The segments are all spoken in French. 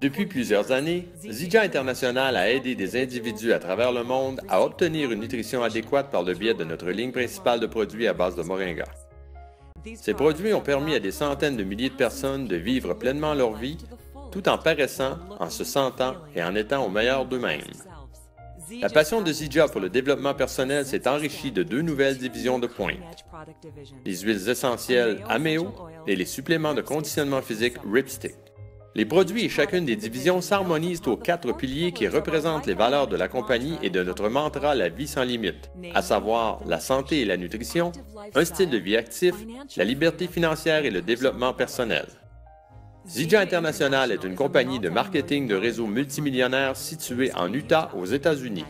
Depuis plusieurs années, Zydja International a aidé des individus à travers le monde à obtenir une nutrition adéquate par le biais de notre ligne principale de produits à base de moringa. Ces produits ont permis à des centaines de milliers de personnes de vivre pleinement leur vie, tout en paraissant, en se sentant et en étant au meilleur d'eux-mêmes. La passion de Zydja pour le développement personnel s'est enrichie de deux nouvelles divisions de pointe, les huiles essentielles Ameo et les suppléments de conditionnement physique Ripstick. Les produits et chacune des divisions s'harmonisent aux quatre piliers qui représentent les valeurs de la compagnie et de notre mantra « La vie sans limite », à savoir la santé et la nutrition, un style de vie actif, la liberté financière et le développement personnel. Zydja International est une compagnie de marketing de réseau multimillionnaire située en Utah, aux États-Unis.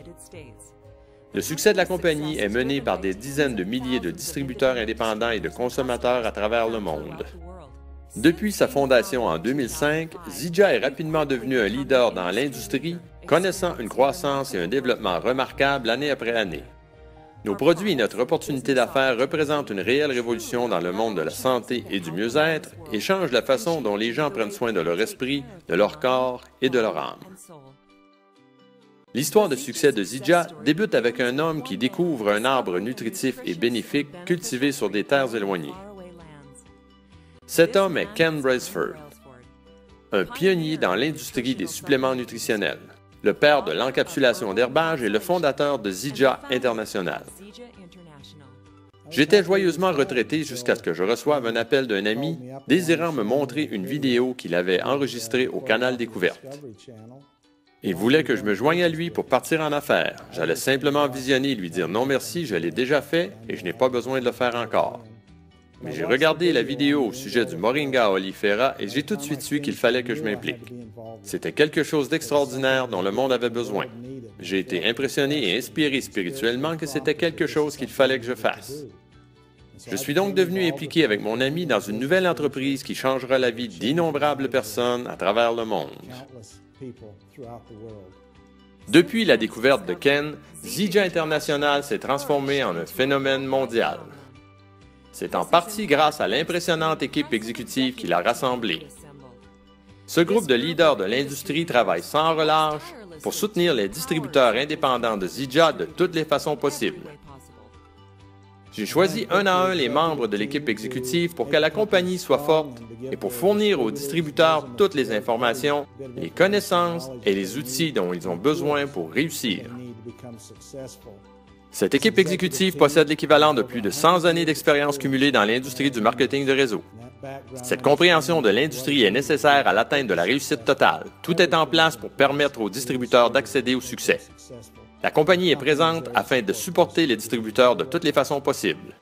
Le succès de la compagnie est mené par des dizaines de milliers de distributeurs indépendants et de consommateurs à travers le monde. Depuis sa fondation en 2005, Zydja est rapidement devenu un leader dans l'industrie, connaissant une croissance et un développement remarquables année après année. Nos produits et notre opportunité d'affaires représentent une réelle révolution dans le monde de la santé et du mieux-être et changent la façon dont les gens prennent soin de leur esprit, de leur corps et de leur âme. L'histoire de succès de Zydja débute avec un homme qui découvre un arbre nutritif et bénéfique cultivé sur des terres éloignées. Cet homme est Ken Brailsford, un pionnier dans l'industrie des suppléments nutritionnels, le père de l'encapsulation d'herbage et le fondateur de Zydja International. J'étais joyeusement retraité jusqu'à ce que je reçoive un appel d'un ami désirant me montrer une vidéo qu'il avait enregistrée au Canal Découverte. Il voulait que je me joigne à lui pour partir en affaires. J'allais simplement visionner et lui dire non merci, je l'ai déjà fait et je n'ai pas besoin de le faire encore. Mais j'ai regardé la vidéo au sujet du Moringa oleifera et j'ai tout de suite su qu'il fallait que je m'implique. C'était quelque chose d'extraordinaire dont le monde avait besoin. J'ai été impressionné et inspiré spirituellement que c'était quelque chose qu'il fallait que je fasse. Je suis donc devenu impliqué avec mon ami dans une nouvelle entreprise qui changera la vie d'innombrables personnes à travers le monde. Depuis la découverte de Ken, Zydja International s'est transformé en un phénomène mondial. C'est en partie grâce à l'impressionnante équipe exécutive qu'il a rassemblée. Ce groupe de leaders de l'industrie travaille sans relâche pour soutenir les distributeurs indépendants de Zydja de toutes les façons possibles. J'ai choisi un à un les membres de l'équipe exécutive pour que la compagnie soit forte et pour fournir aux distributeurs toutes les informations, les connaissances et les outils dont ils ont besoin pour réussir. Cette équipe exécutive possède l'équivalent de plus de 100 années d'expérience cumulée dans l'industrie du marketing de réseau. Cette compréhension de l'industrie est nécessaire à l'atteinte de la réussite totale. Tout est en place pour permettre aux distributeurs d'accéder au succès. La compagnie est présente afin de supporter les distributeurs de toutes les façons possibles.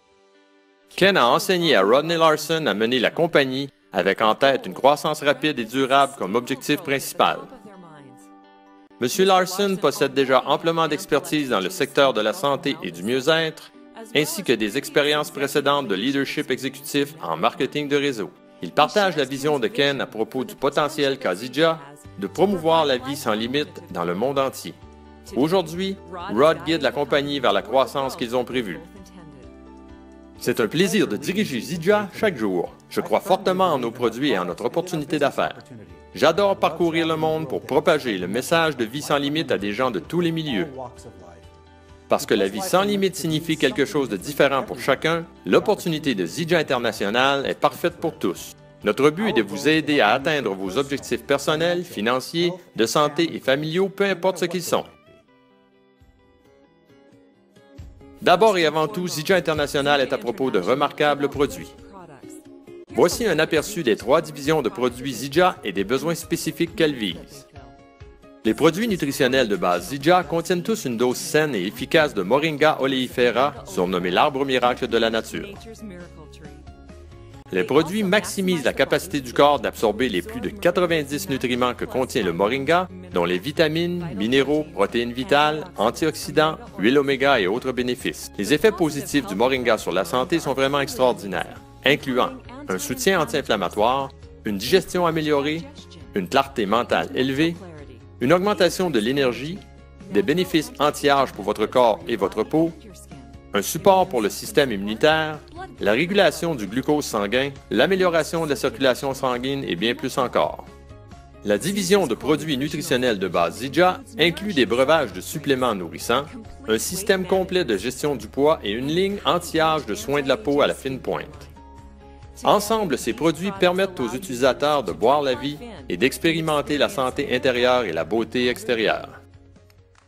Ken a enseigné à Rodney Larson à mener la compagnie avec en tête une croissance rapide et durable comme objectif principal. M. Larson possède déjà amplement d'expertise dans le secteur de la santé et du mieux-être, ainsi que des expériences précédentes de leadership exécutif en marketing de réseau. Il partage la vision de Ken à propos du potentiel qu'a Zydja de promouvoir la vie sans limite dans le monde entier. Aujourd'hui, Rod guide la compagnie vers la croissance qu'ils ont prévue. C'est un plaisir de diriger Zydja chaque jour. Je crois fortement en nos produits et en notre opportunité d'affaires. J'adore parcourir le monde pour propager le message de vie sans limite à des gens de tous les milieux. Parce que la vie sans limite signifie quelque chose de différent pour chacun, l'opportunité de Zydja International est parfaite pour tous. Notre but est de vous aider à atteindre vos objectifs personnels, financiers, de santé et familiaux, peu importe ce qu'ils sont. D'abord et avant tout, Zydja International est à propos de remarquables produits. Voici un aperçu des 3 divisions de produits Zydja et des besoins spécifiques qu'elles visent. Les produits nutritionnels de base Zydja contiennent tous une dose saine et efficace de Moringa oleifera, surnommé l'arbre miracle de la nature. Les produits maximisent la capacité du corps d'absorber les plus de 90 nutriments que contient le Moringa, dont les vitamines, minéraux, protéines vitales, antioxydants, huiles oméga et autres bénéfices. Les effets positifs du Moringa sur la santé sont vraiment extraordinaires, incluant un soutien anti-inflammatoire, une digestion améliorée, une clarté mentale élevée, une augmentation de l'énergie, des bénéfices anti-âge pour votre corps et votre peau, un support pour le système immunitaire, la régulation du glucose sanguin, l'amélioration de la circulation sanguine et bien plus encore. La division de produits nutritionnels de base Zija inclut des breuvages de suppléments nourrissants, un système complet de gestion du poids et une ligne anti-âge de soins de la peau à la fine pointe. Ensemble, ces produits permettent aux utilisateurs de boire la vie et d'expérimenter la santé intérieure et la beauté extérieure.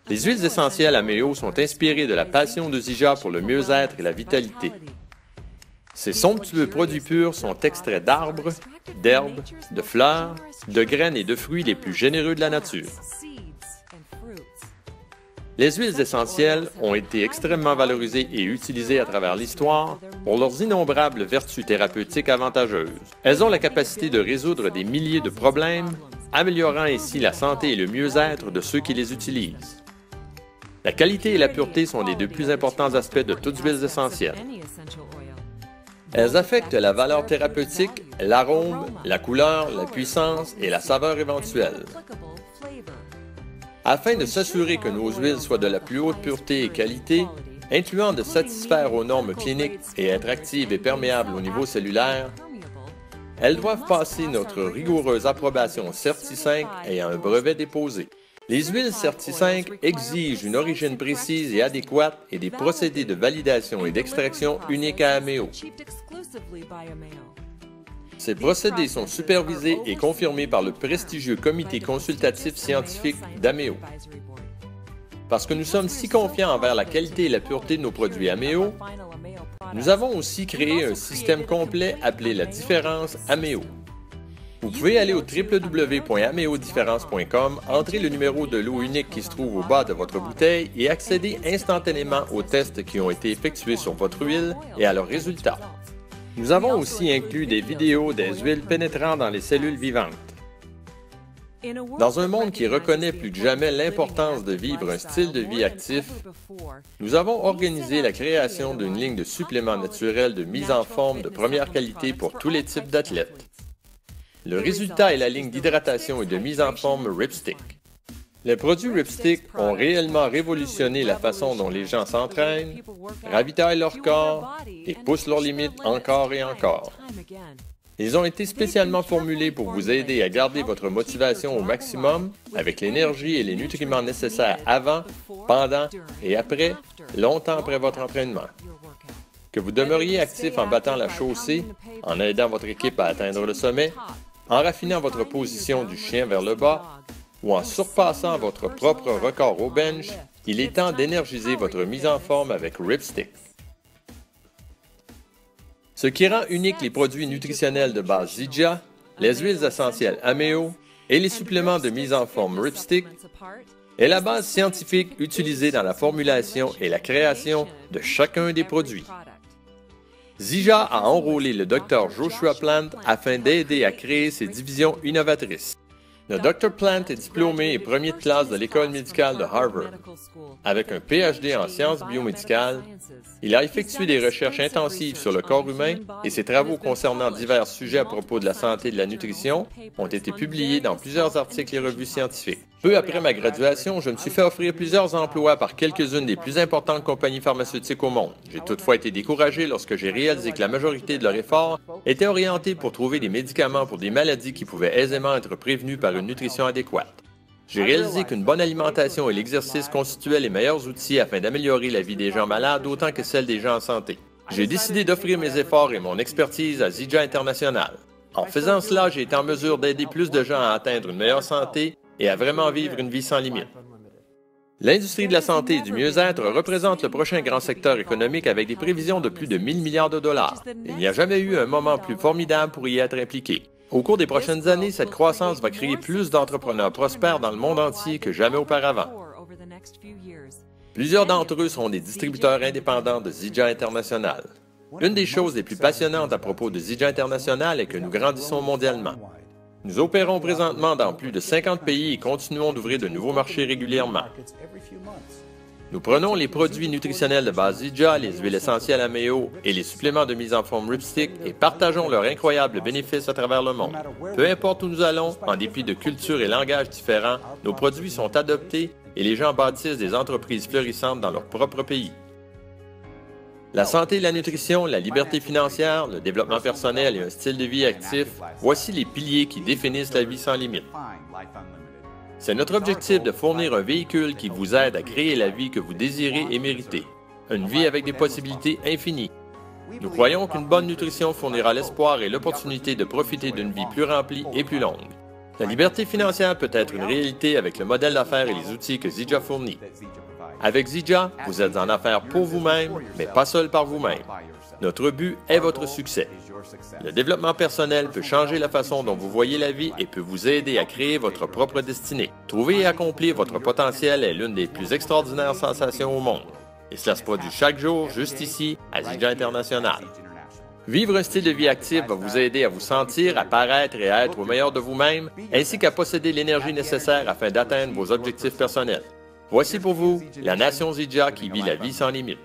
Les huiles essentielles Ameo sont inspirées de la passion de Zija pour le mieux-être et la vitalité. Ces somptueux produits purs sont extraits d'arbres, d'herbes, de fleurs, de graines et de fruits les plus généreux de la nature. Les huiles essentielles ont été extrêmement valorisées et utilisées à travers l'histoire pour leurs innombrables vertus thérapeutiques avantageuses. Elles ont la capacité de résoudre des milliers de problèmes, améliorant ainsi la santé et le mieux-être de ceux qui les utilisent. La qualité et la pureté sont les deux plus importants aspects de toutes huiles essentielles. Elles affectent la valeur thérapeutique, l'arôme, la couleur, la puissance et la saveur éventuelle. Afin de s'assurer que nos huiles soient de la plus haute pureté et qualité, incluant de satisfaire aux normes cliniques et être actives et perméables au niveau cellulaire, elles doivent passer notre rigoureuse approbation Certi5 ayant un brevet déposé. Les huiles Certi5 exigent une origine précise et adéquate et des procédés de validation et d'extraction uniques à Ameo. Ces procédés sont supervisés et confirmés par le prestigieux comité consultatif scientifique d'Ameo. Parce que nous sommes si confiants envers la qualité et la pureté de nos produits Ameo, nous avons aussi créé un système complet appelé la différence Ameo. Vous pouvez aller au www.ameodifference.com, entrer le numéro de lot unique qui se trouve au bas de votre bouteille et accéder instantanément aux tests qui ont été effectués sur votre huile et à leurs résultats. Nous avons aussi inclus des vidéos des huiles pénétrant dans les cellules vivantes. Dans un monde qui reconnaît plus que jamais l'importance de vivre un style de vie actif, nous avons organisé la création d'une ligne de suppléments naturels de mise en forme de première qualité pour tous les types d'athlètes. Le résultat est la ligne d'hydratation et de mise en forme Ripstick. Les produits Ripstick ont réellement révolutionné la façon dont les gens s'entraînent, ravitaillent leur corps et poussent leurs limites encore et encore. Ils ont été spécialement formulés pour vous aider à garder votre motivation au maximum avec l'énergie et les nutriments nécessaires avant, pendant et après, longtemps après votre entraînement. Que vous demeuriez actif en battant la chaussée, en aidant votre équipe à atteindre le sommet, en raffinant votre position du chien vers le bas ou en surpassant votre propre record au bench, il est temps d'énergiser votre mise en forme avec Ripstick. Ce qui rend unique les produits nutritionnels de base Zija, les huiles essentielles Ameo et les suppléments de mise en forme Ripstick est la base scientifique utilisée dans la formulation et la création de chacun des produits. Zija a enrôlé le Dr Joshua Plant afin d'aider à créer ces divisions innovatrices. Le Dr Plant est diplômé et premier de classe de l'école médicale de Harvard. Avec un PhD en sciences biomédicales, il a effectué des recherches intensives sur le corps humain et ses travaux concernant divers sujets à propos de la santé et de la nutrition ont été publiés dans plusieurs articles et revues scientifiques. Peu après ma graduation, je me suis fait offrir plusieurs emplois par quelques-unes des plus importantes compagnies pharmaceutiques au monde. J'ai toutefois été découragé lorsque j'ai réalisé que la majorité de leurs efforts étaient orientés pour trouver des médicaments pour des maladies qui pouvaient aisément être prévenues par une nutrition adéquate. J'ai réalisé qu'une bonne alimentation et l'exercice constituaient les meilleurs outils afin d'améliorer la vie des gens malades autant que celle des gens en santé. J'ai décidé d'offrir mes efforts et mon expertise à Zija International. En faisant cela, j'ai été en mesure d'aider plus de gens à atteindre une meilleure santé et à vraiment vivre une vie sans limite. L'industrie de la santé et du mieux-être représente le prochain grand secteur économique avec des prévisions de plus de 1000 milliards de dollars. Il n'y a jamais eu un moment plus formidable pour y être impliqué. Au cours des prochaines années, cette croissance va créer plus d'entrepreneurs prospères dans le monde entier que jamais auparavant. Plusieurs d'entre eux seront des distributeurs indépendants de Zija International. Une des choses les plus passionnantes à propos de Zija International est que nous grandissons mondialement. Nous opérons présentement dans plus de 50 pays et continuons d'ouvrir de nouveaux marchés régulièrement. Nous prenons les produits nutritionnels de base Zija, les huiles essentielles Ameo et les suppléments de mise en forme Ripstick et partageons leurs incroyables bénéfices à travers le monde. Peu importe où nous allons, en dépit de cultures et langages différents, nos produits sont adoptés et les gens bâtissent des entreprises florissantes dans leur propre pays. La santé et la nutrition, la liberté financière, le développement personnel et un style de vie actif, voici les piliers qui définissent la vie sans limite. C'est notre objectif de fournir un véhicule qui vous aide à créer la vie que vous désirez et méritez. Une vie avec des possibilités infinies. Nous croyons qu'une bonne nutrition fournira l'espoir et l'opportunité de profiter d'une vie plus remplie et plus longue. La liberté financière peut être une réalité avec le modèle d'affaires et les outils que Zidja fournit. Avec Zidja, vous êtes en affaires pour vous-même, mais pas seul par vous-même. Notre but est votre succès. Le développement personnel peut changer la façon dont vous voyez la vie et peut vous aider à créer votre propre destinée. Trouver et accomplir votre potentiel est l'une des plus extraordinaires sensations au monde. Et cela se produit chaque jour, juste ici, à Zidja International. Vivre un style de vie actif va vous aider à vous sentir, à paraître et à être au meilleur de vous-même, ainsi qu'à posséder l'énergie nécessaire afin d'atteindre vos objectifs personnels. Voici pour vous la nation Zidja qui vit la vie sans limite.